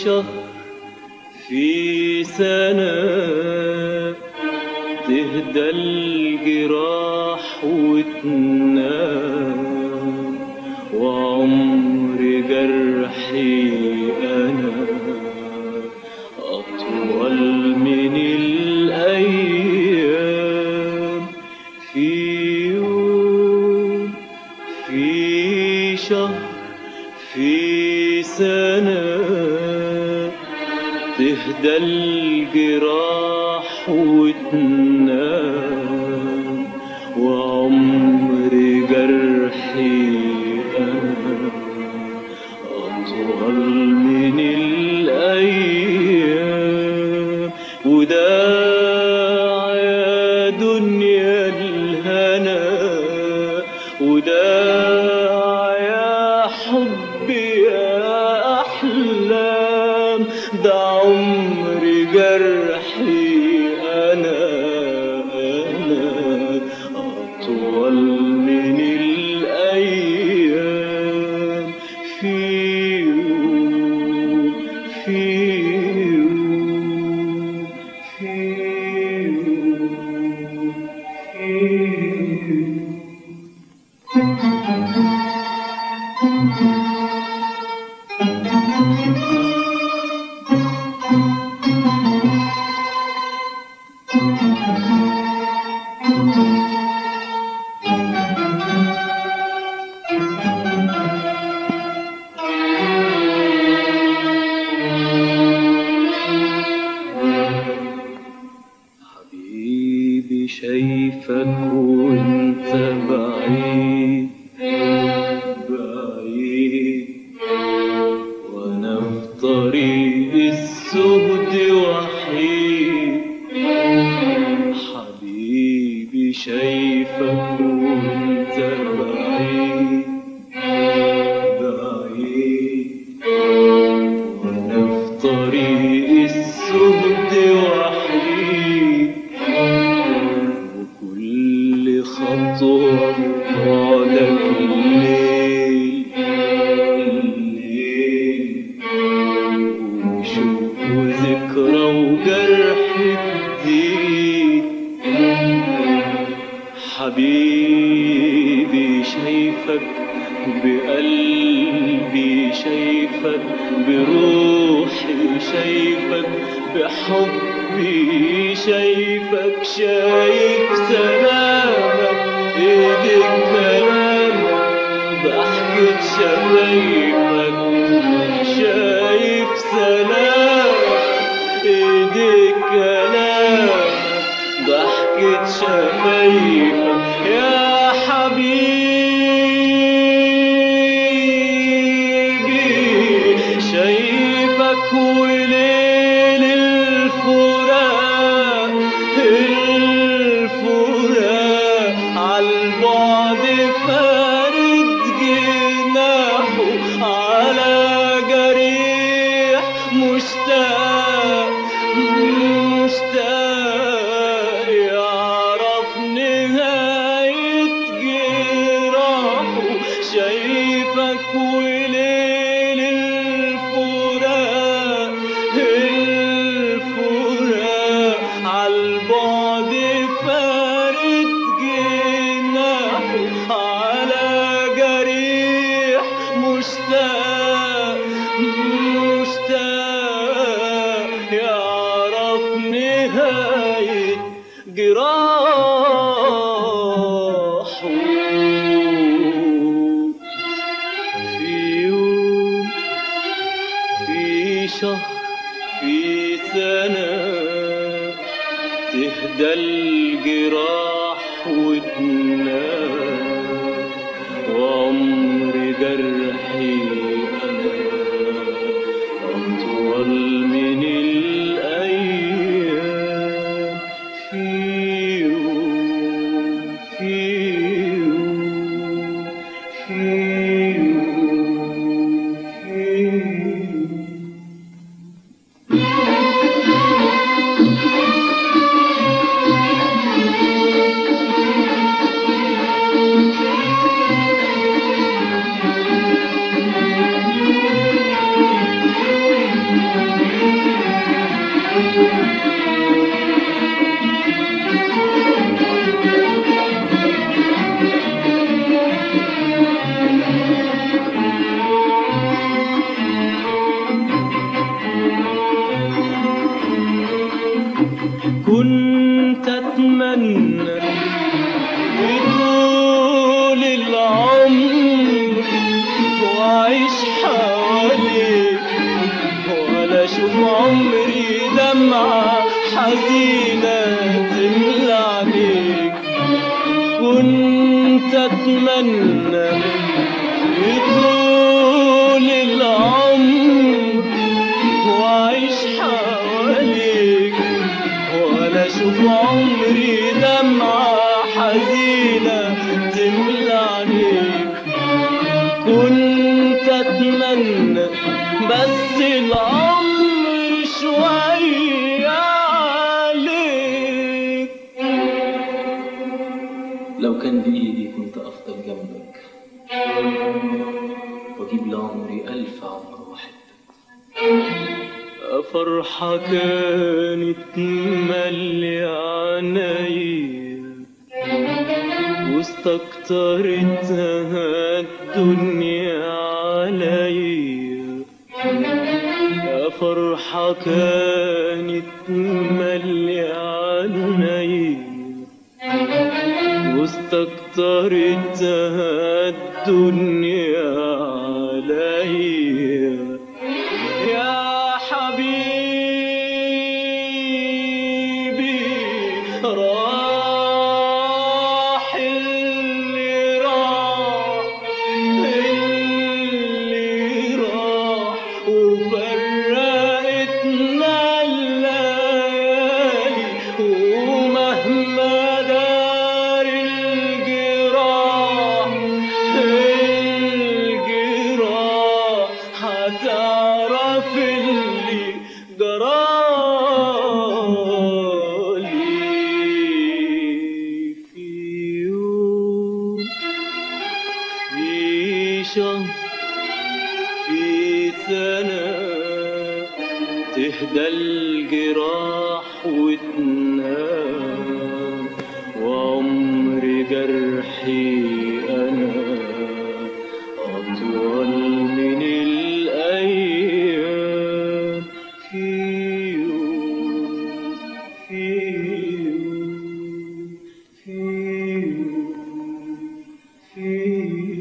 شهر في سنة تهدى الجراح وتنام، وعمر جرحي أنا أطول من الأيام. في يوم، في شهر، في سنة تهدى الجراح وتنام، وعمر جرحي أنا أطول من الأيام. وداع يا دنيا الهنا، وداع يا حبي يا أحلام، ده عمر جرحي أنا أطول من الأيام. في يوم، في يوم، في يوم، في حبيبي شايفك وانت بعيد بعيد، وانا في طريق السهد وحيد. حبيبي شايفك وانت بعيد بعيد، وانا في طريق السهد وحيد. وكل خطوة بعدك الليل الليل، وشوق وذكرى وجرح جديد. حبيبي شايفك بقلبي، شايفك بروحي، شايفك بحبي، شايفك شايف سلامك ايديك كلامك ضحكة شفايفك. شايف سلامك ايديك كلامك ضحكة شفايفك يا حبيبي. شايفك وليل الفراق الفراق عالبعد فارد جناحه على جريح مشتاق مشتاق يعرف نهاية جراحه. شايفك وليل الفراق الفراق عالبعد فارد جناحه على جريح مشتاق مشتاق يعرف نهاية جراحه. في يوم، في شهر، في سنة تهدى الجراح وتنام، وعمر جرحي أنا أطول من الأيام. في يوم، في يوم، في يوم، في يوم. كنت أتمنى يطول العمر وأعيش حواليك ولا أشوف عمري دمعة حزينة تملى عينيك. كنت أتمنى بس العمر شوية عليك. لو كان بإيدي كنت أفضل جنبك وأجيب لعمري 1000 عمر وأحبك. فرحة كانت مالية عينيا واستكترتها الدنيا عليا. يا فرحة كانت مالية عينيا واستكترتها الدنيا عليا. يا حبيبي راح اللي راح وفرقتنا الليالي. ومهما دار الجراح هتعرف اللي جرالي. في يوم، في شهر، في سنة تهدى الجراح وتنام وعمر جرحي أنا أطول من الأيام. في يوم، في يوم، في يوم، في يوم.